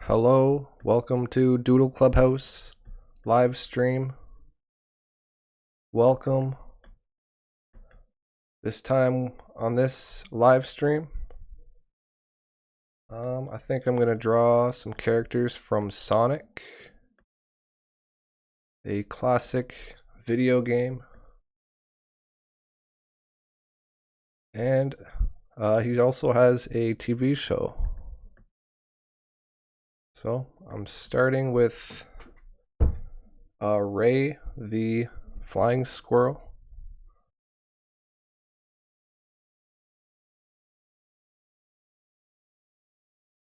Hello, welcome to Doodle Clubhouse live stream. Welcome. This time on this live stream, I think I'm gonna draw some characters from Sonic, a classic video game, and he also has a TV show. So I'm starting with Ray the Squirrel.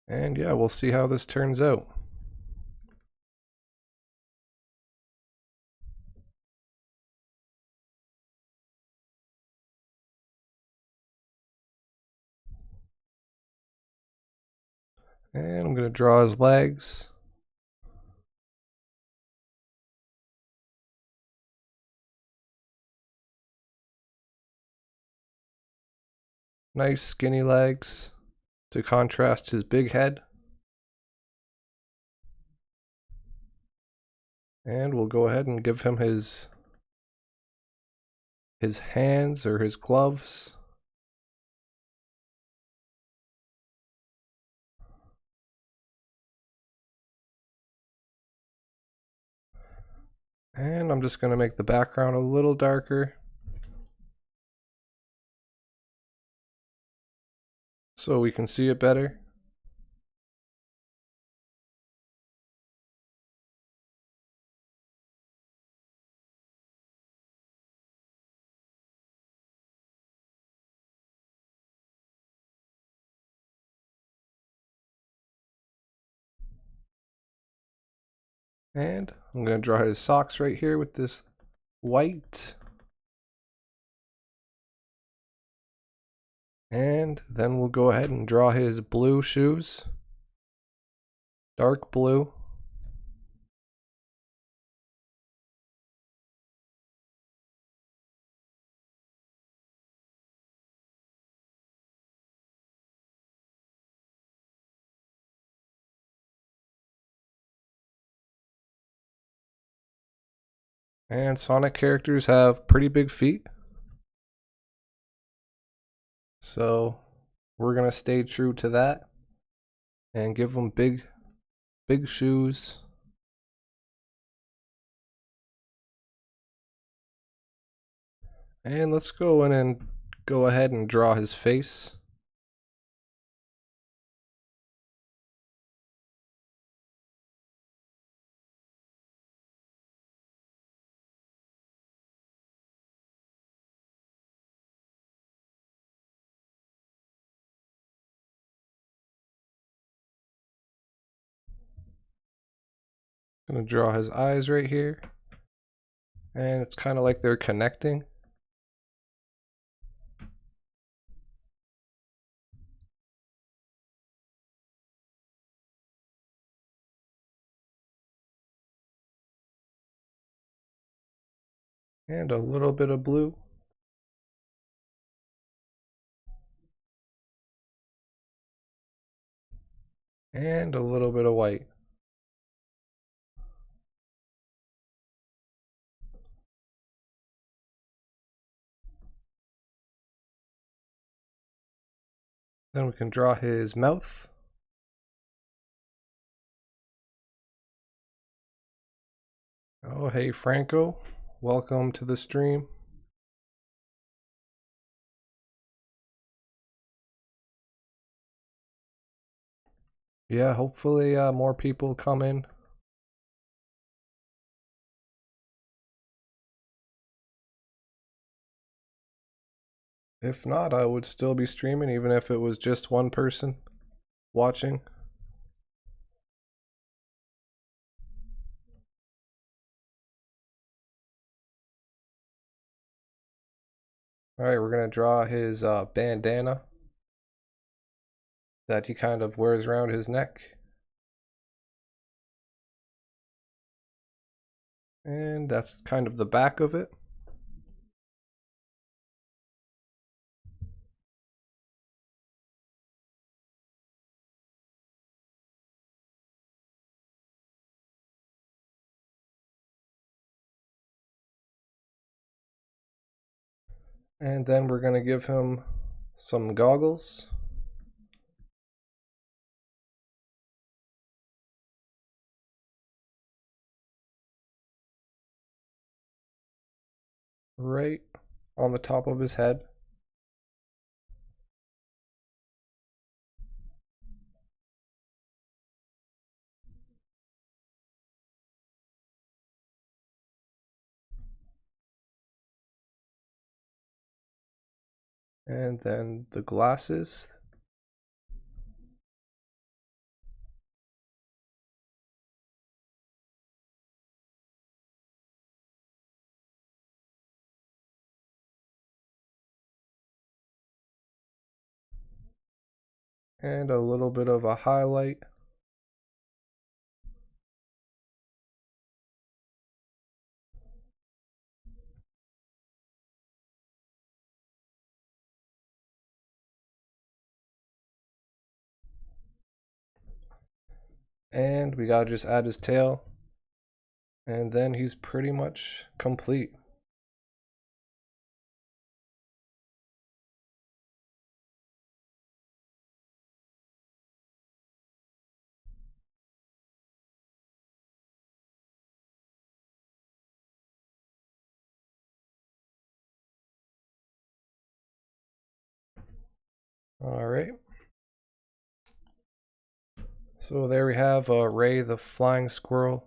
And yeah, we'll see how this turns out. And I'm going to draw his legs. Nice skinny legs to contrast his big head. And we'll go ahead and give him his hands or his gloves. And I'm just going to make the background a little darker so we can see it better. And I'm going to draw his socks right here with this white. And then we'll go ahead and draw his blue shoes. Dark blue. And Sonic characters have pretty big feet. So we're going to stay true to that and give them big shoes. And let's go in and go ahead and draw his face. Gonna draw his eyes right here. And it's kind of like they're connecting. And a little bit of blue. And a little bit of white. Then we can draw his mouth. Oh, hey Franco, welcome to the stream. Yeah, hopefully more people come in. If not, I would still be streaming even if it was just one person watching. Alright, we're going to draw his bandana that he kind of wears around his neck. And that's kind of the back of it. And then we're going to give him some goggles. Right on the top of his head. And then the glasses. And a little bit of a highlight. And we gotta just add his tail. And then he's pretty much complete. Alright. So there we have Ray the Flying Squirrel.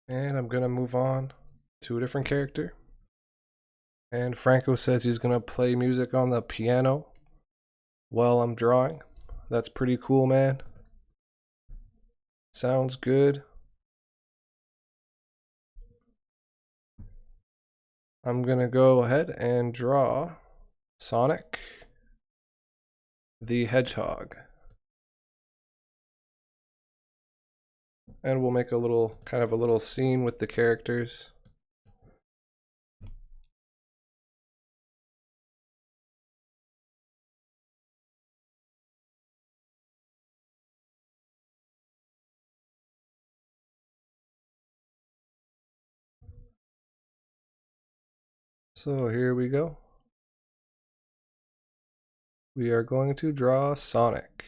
And I'm gonna move on to a different character. And Franco says he's gonna play music on the piano while I'm drawing. That's pretty cool, man. Sounds good. I'm gonna go ahead and draw Sonic the Hedgehog. And we'll make a little kind of a little scene with the characters. So here we go. We are going to draw Sonic.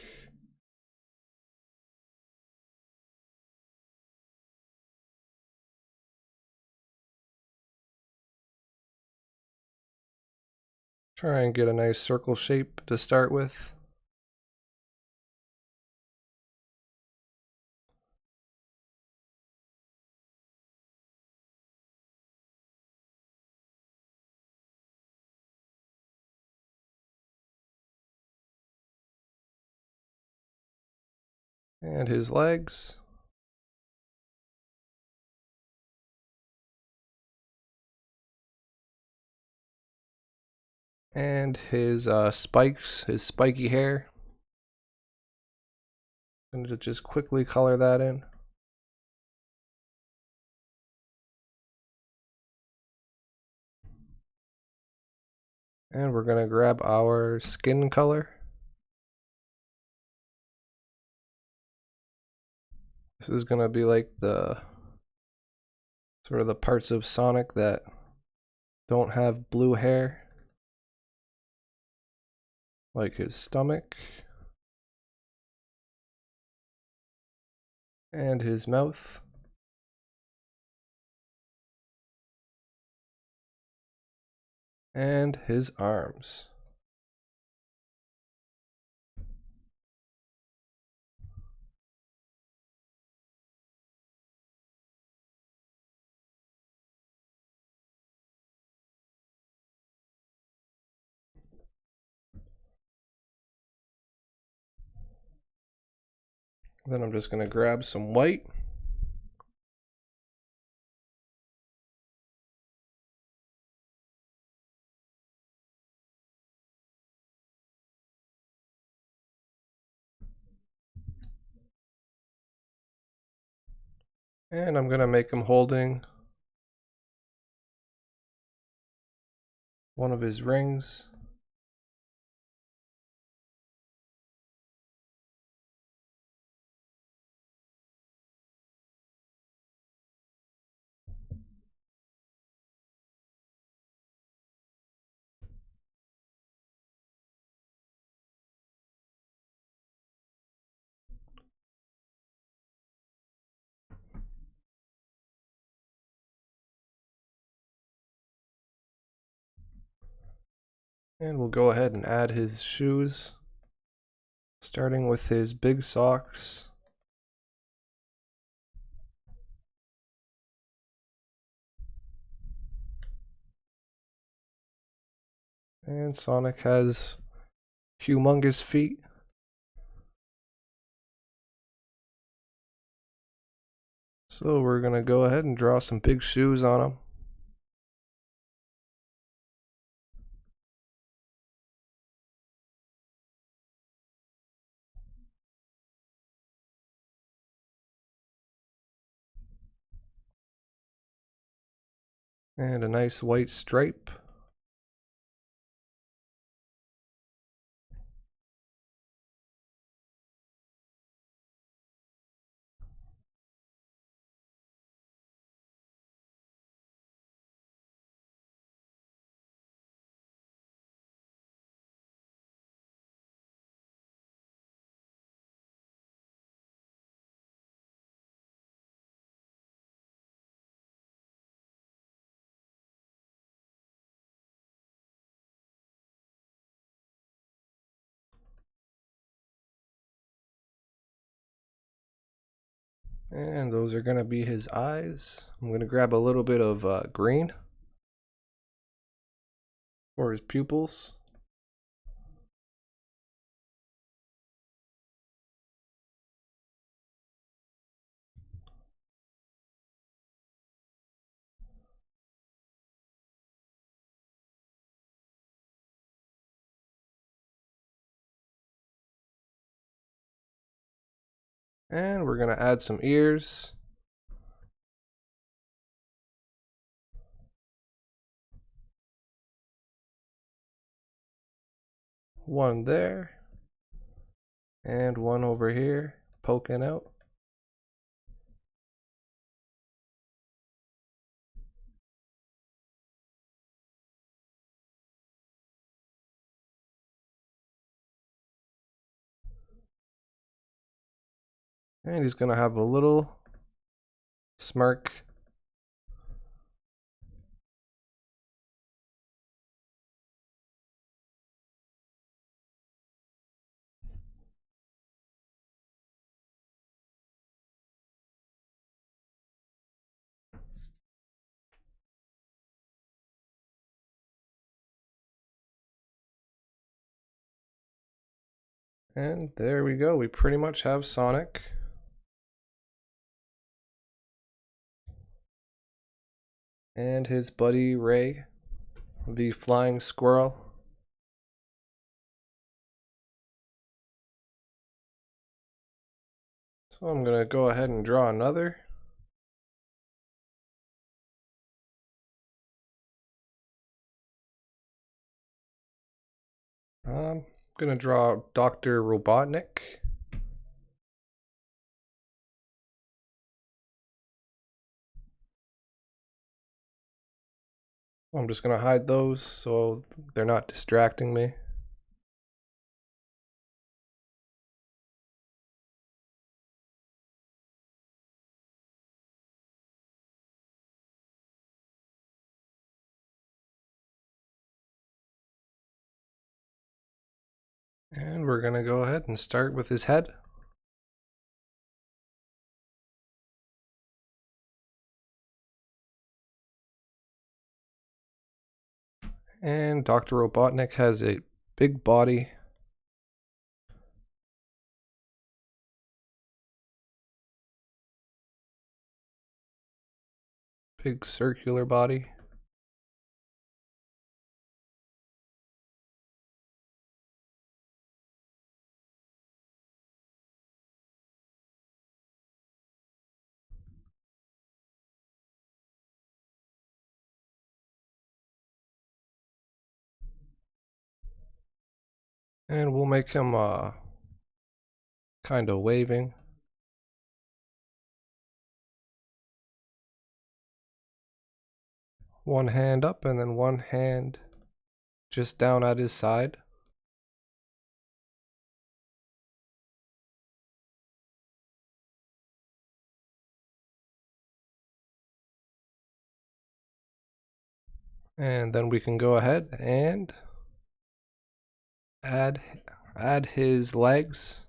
Try and get a nice circle shape to start with. And his legs. And his spikes, his spiky hair. I'm going to just quickly color that in. And we're going to grab our skin color. This is going to be like the sort of the parts of Sonic that don't have blue hair. Like his stomach. And his mouth. And his arms. Then I'm just going to grab some white. And I'm going to make him holding one of his rings. And we'll go ahead and add his shoes, starting with his big socks. And Sonic has humongous feet. So we're going to go ahead and draw some big shoes on him. And a nice white stripe. And those are going to be his eyes. I'm going to grab a little bit of green for his pupils. And we're going to add some ears. One there. And one over here, poking out. And he's going to have a little smirk. And there we go. We pretty much have Sonic. And his buddy Ray, the flying squirrel. So I'm going to go ahead and draw another. I'm going to draw Dr. Robotnik. I'm just going to hide those so they're not distracting me. And we're going to go ahead and start with his head. And Dr. Robotnik has a big body. Big circular body. And we'll make him kind of waving. One hand up and then one hand just down at his side. And then we can go ahead and add his legs.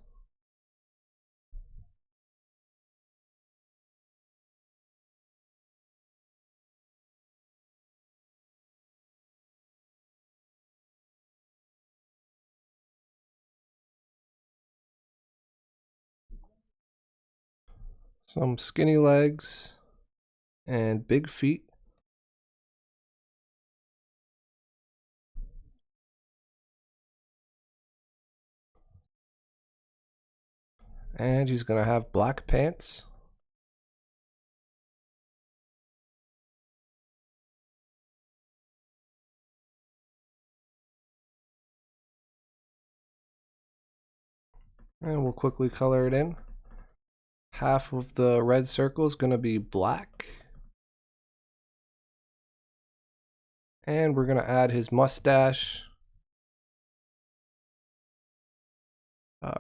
Some skinny legs and big feet. And he's gonna have black pants. And we'll quickly color it in. Half of the red circle is gonna be black. And we're gonna add his mustache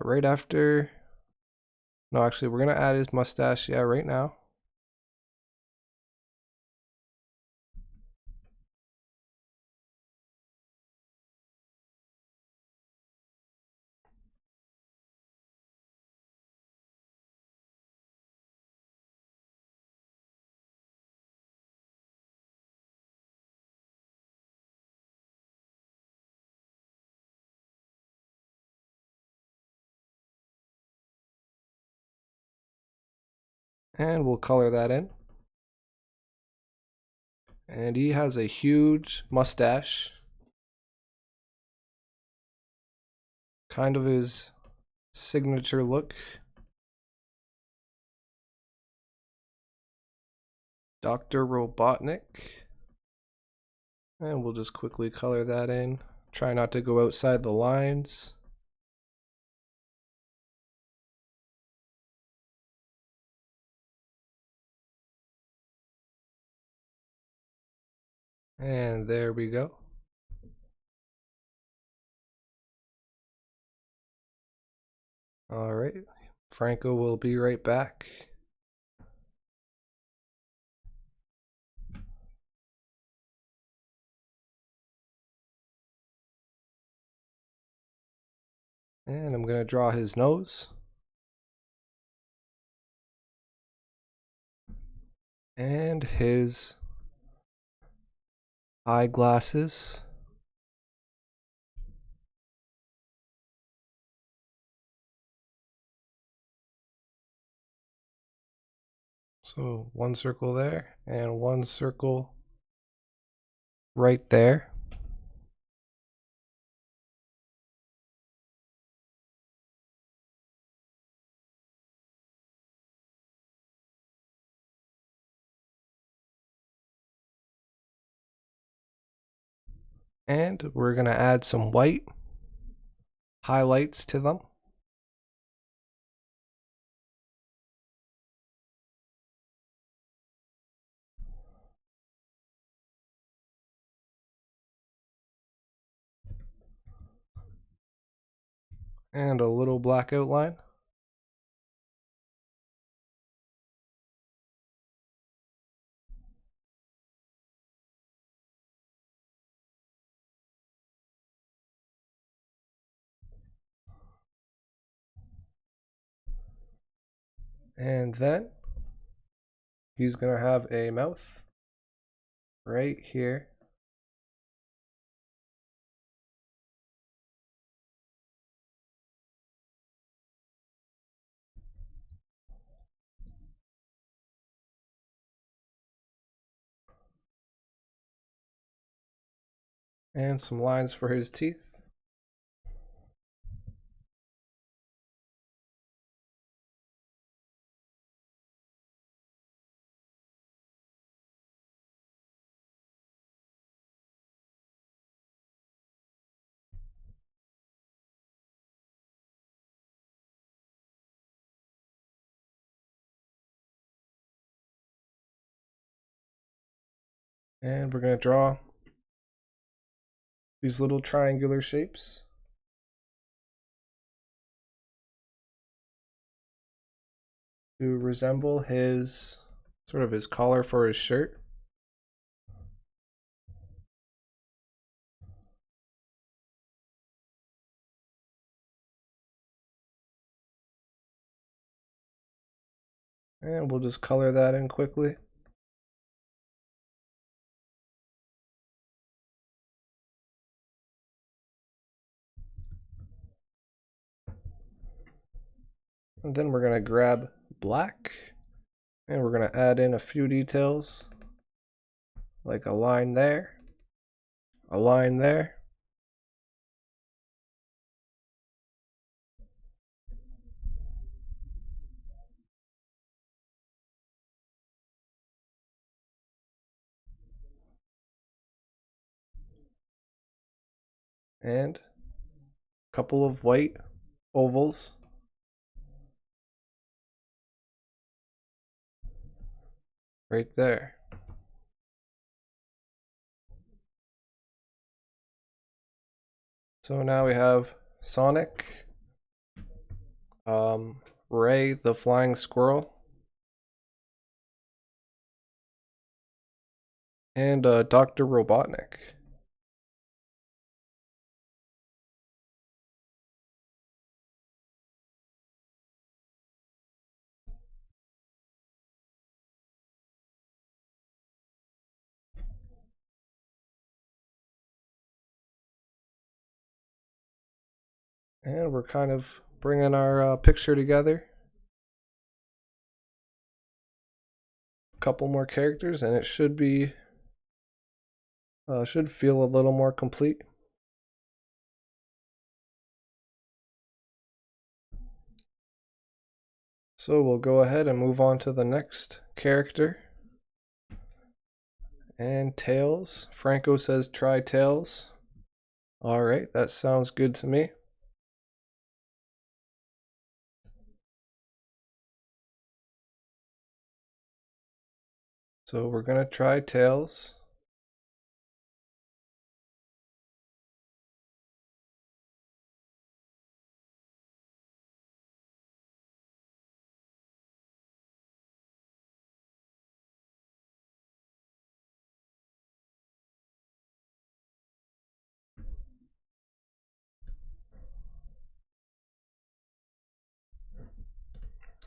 right after. No, actually, we're gonna add his mustache, yeah, right now. And we'll color that in. And he has a huge mustache. Kind of his signature look. Dr. Robotnik. And we'll just quickly color that in. Try not to go outside the lines. And there we go. All right, Franco will be right back. And I'm gonna draw his nose. And his eyeglasses. So one circle there and one circle right there. And we're gonna add some white highlights to them. And a little black outline. And then he's gonna have a mouth right here. And some lines for his teeth. And we're gonna draw these little triangular shapes. To resemble his sort of his collar for his shirt. And we'll just color that in quickly. And then we're going to grab black and we're going to add in a few details like a line there, a line there. And a couple of white ovals. Right there. So now we have Sonic, Ray the Flying Squirrel, and Dr. Robotnik. And we're kind of bringing our picture together. A couple more characters and it should be should feel a little more complete. So we'll go ahead and move on to the next character. And Tails. Franco says try Tails. Alright, that sounds good to me. So we're going to try Tails.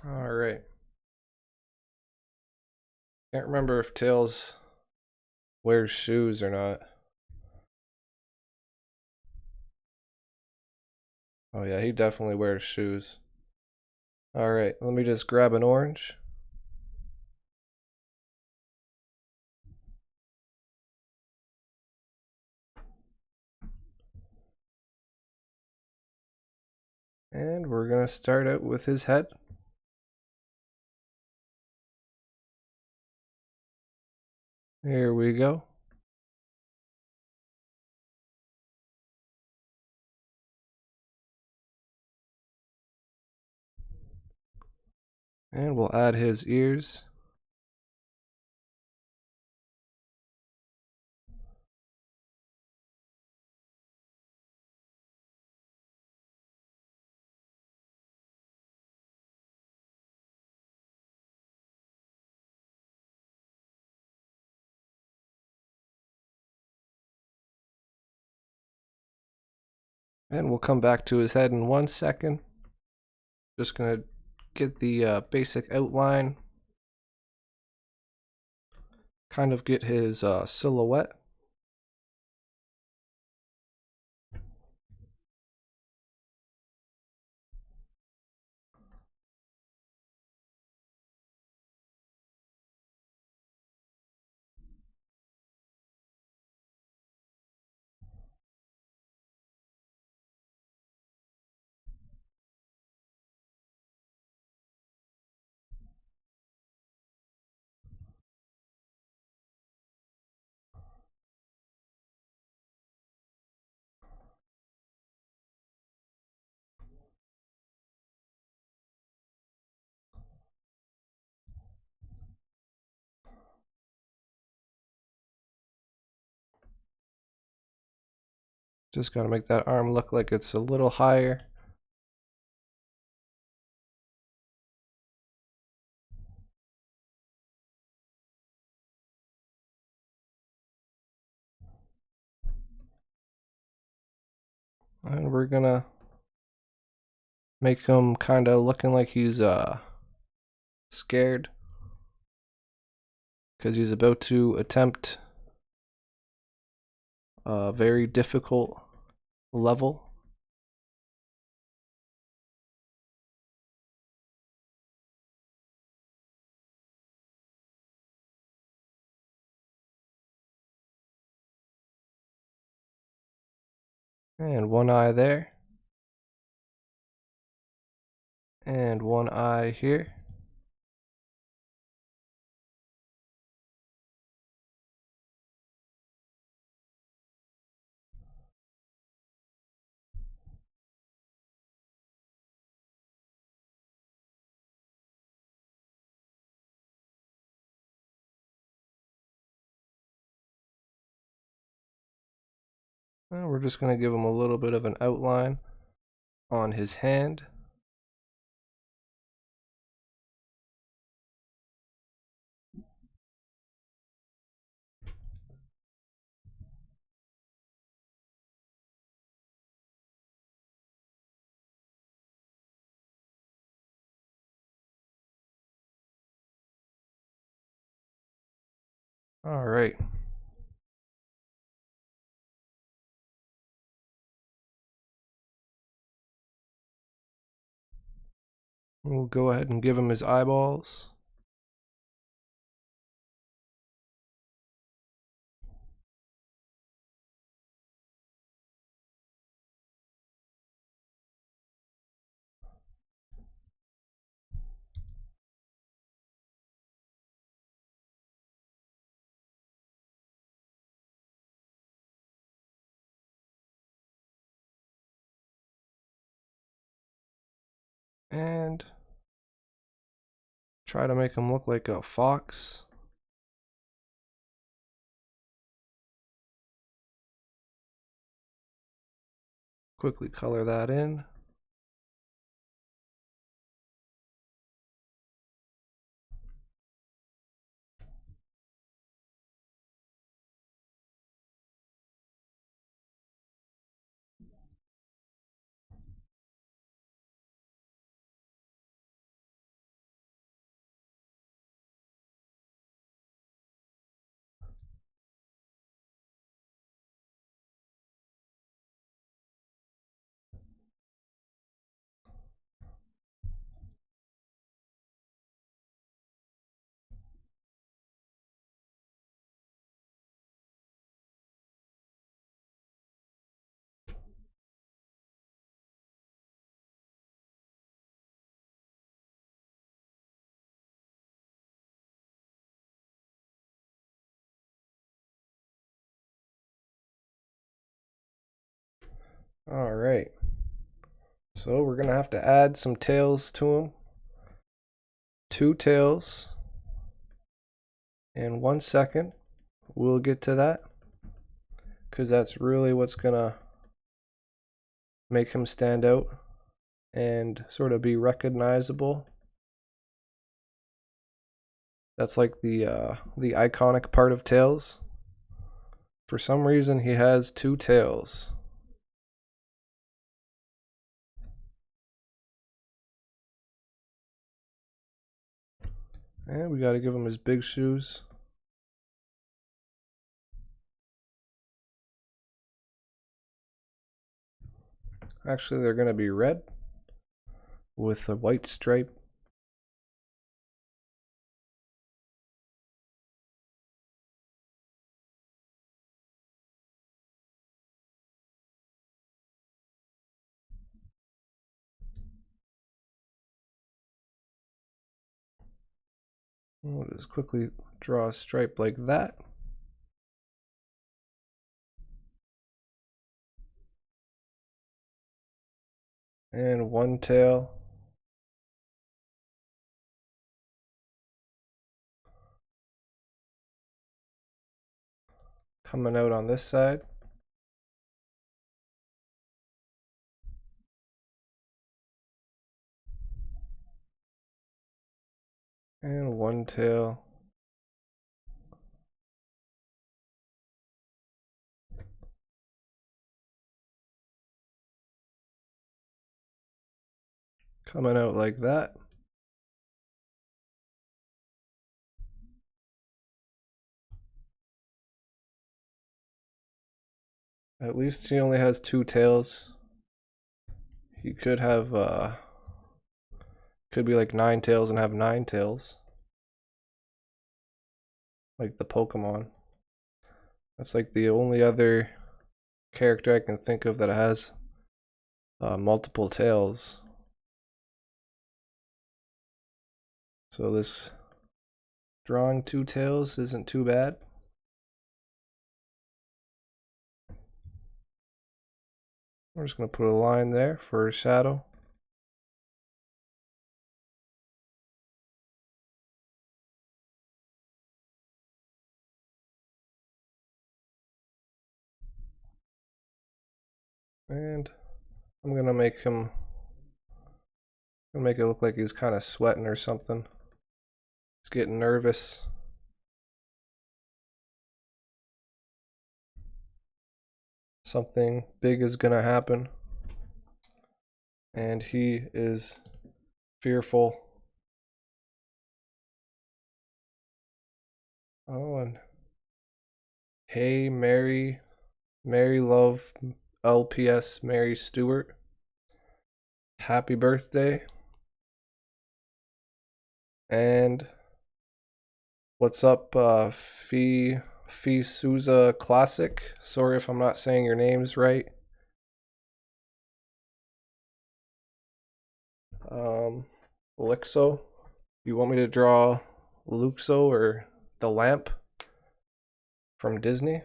Alright. Can't remember if Tails wears shoes or not. Oh yeah, he definitely wears shoes. Alright, let me just grab an orange. And we're going to start out with his head. Here we go. And we'll add his ears. And we'll come back to his head in 1 second. Just gonna get the basic outline. Kind of get his silhouette. Just gotta make that arm look like it's a little higher. And we're gonna make him kind of looking like he's scared because he's about to attempt a very difficult level. And one eye there. And one eye here. And we're just going to give him a little bit of an outline on his hand. All right. We'll go ahead and give him his eyeballs. And try to make him look like a fox. Quickly color that in. All right. So we're going to have to add some tails to him. 2 tails in 1 second. We'll get to that because that's really what's going to make him stand out and sort of be recognizable. That's like the iconic part of tails. For some reason, he has 2 tails. And we got to give him his big shoes. Actually, they're going to be red with a white stripe. We'll just quickly draw a stripe like that. And 1 tail. Coming out on this side. And 1 tail. Coming out like that. At least he only has 2 tails. He could have, could be like 9 tails and have 9 tails. Like the Pokemon. That's like the only other character I can think of that has multiple tails. So this drawing 2 tails isn't too bad. We're just going to put a line there for a shadow. And I'm going to make it look like he's kind of sweating or something. He's getting nervous. Something big is going to happen. And he is fearful. Oh, and hey, Mary Love, LPS, Mary Stewart. Happy birthday. And what's up, Fee Souza Classic? Sorry if I'm not saying your names right. Lixo. You want me to draw Luxo or the lamp from Disney?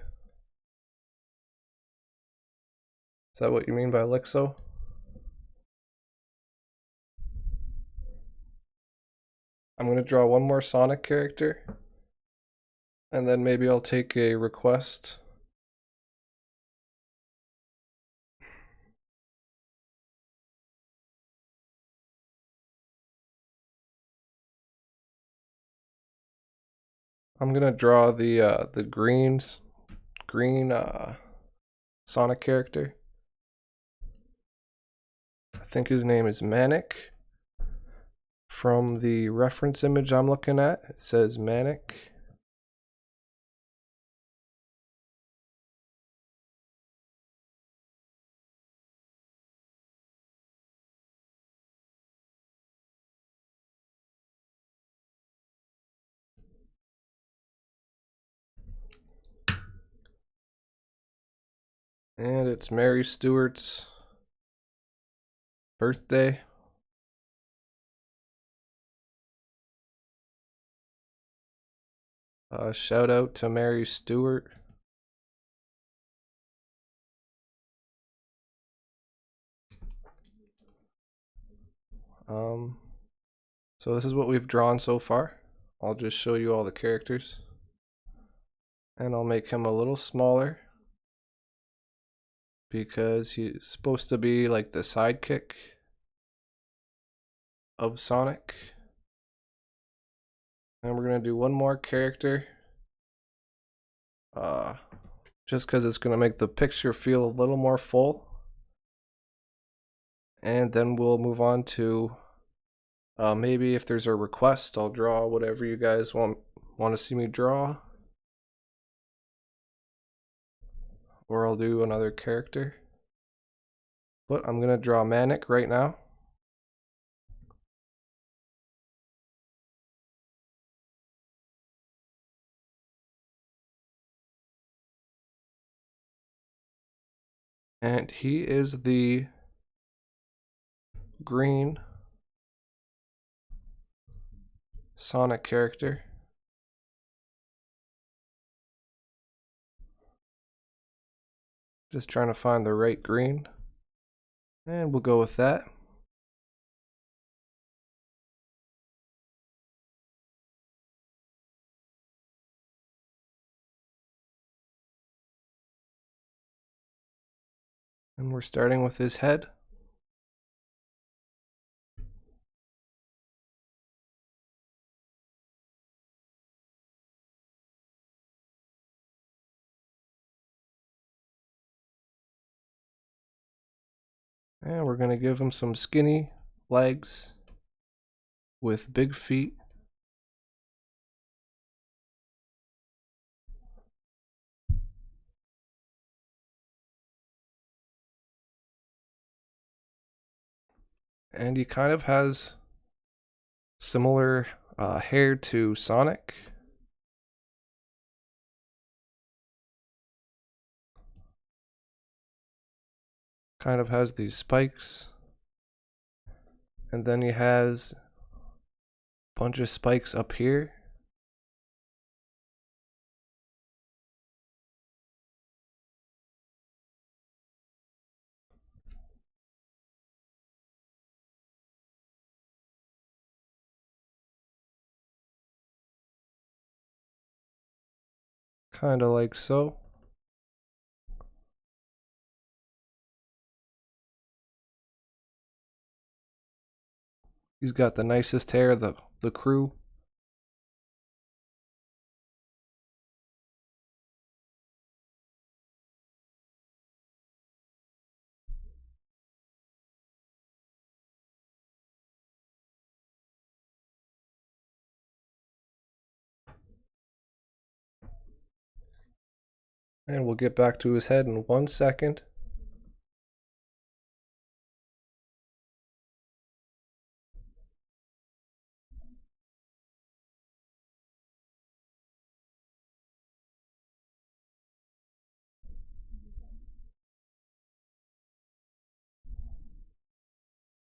Is that what you mean by Lixo? I'm going to draw one more Sonic character. And then maybe I'll take a request. I'm gonna draw the green Sonic character. I think his name is Manic. From the reference image I'm looking at, it says Manic. And it's Mary Stewart's birthday. Shout out to Mary Stewart. So this is what we've drawn so far. I'll just show you all the characters. And I'll make him a little smaller because he's supposed to be like the sidekick of Sonic. And we're gonna do one more character. Just because it's gonna make the picture feel a little more full. And then we'll move on to maybe if there's a request, I'll draw whatever you guys want to see me draw. Or I'll do another character. But I'm gonna draw Manic right now. And he is the green Sonic character. Just trying to find the right green. And we'll go with that. And we're starting with his head. And we're gonna give him some skinny legs with big feet. And he kind of has similar hair to Sonic. Kind of has these spikes. And then he has a bunch of spikes up here. Kind of like so. He's got the nicest hair of the crew. And we'll get back to his head in 1 second.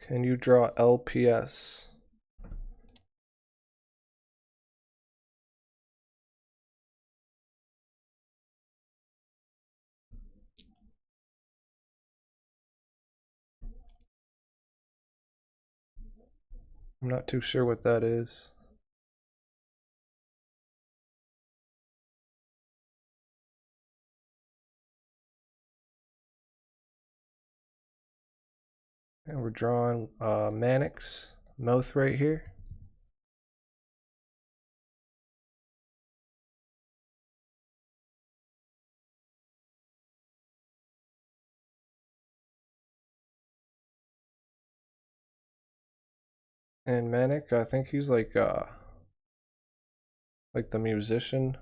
Can you draw LPS? I'm not too sure what that is. And we're drawing Manic's mouth right here. And Manic, I think he's like the musician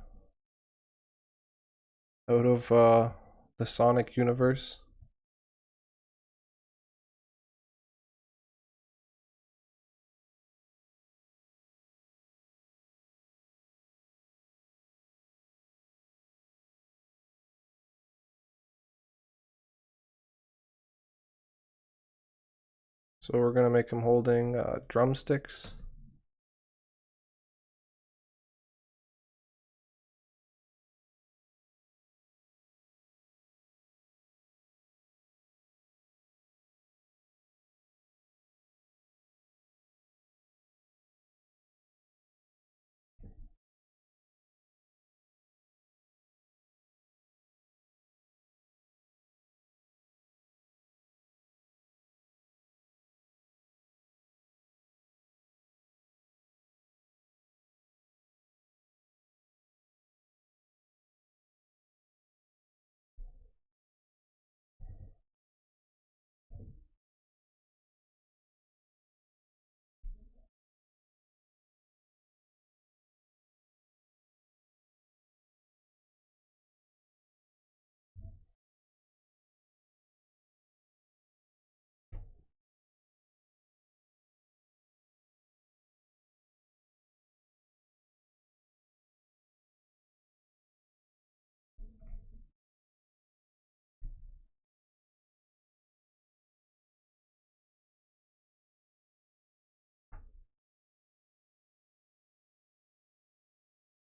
out of the Sonic universe. So we're gonna make him holding drumsticks.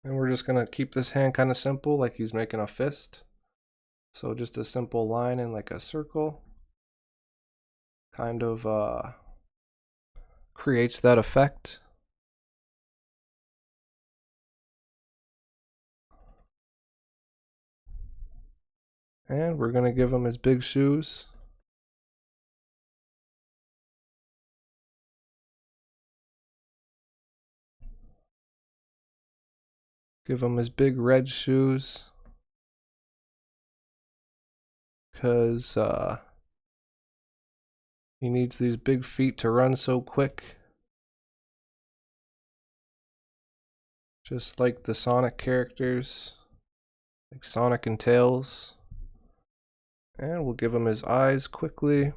And we're just gonna keep this hand kind of simple, like he's making a fist. So just a simple line and like a circle. Kind of creates that effect. And we're gonna give him his big shoes. Give him his big red shoes. Because he needs these big feet to run so quick. Just like the Sonic characters. Like Sonic and Tails. And we'll give him his eyes quickly.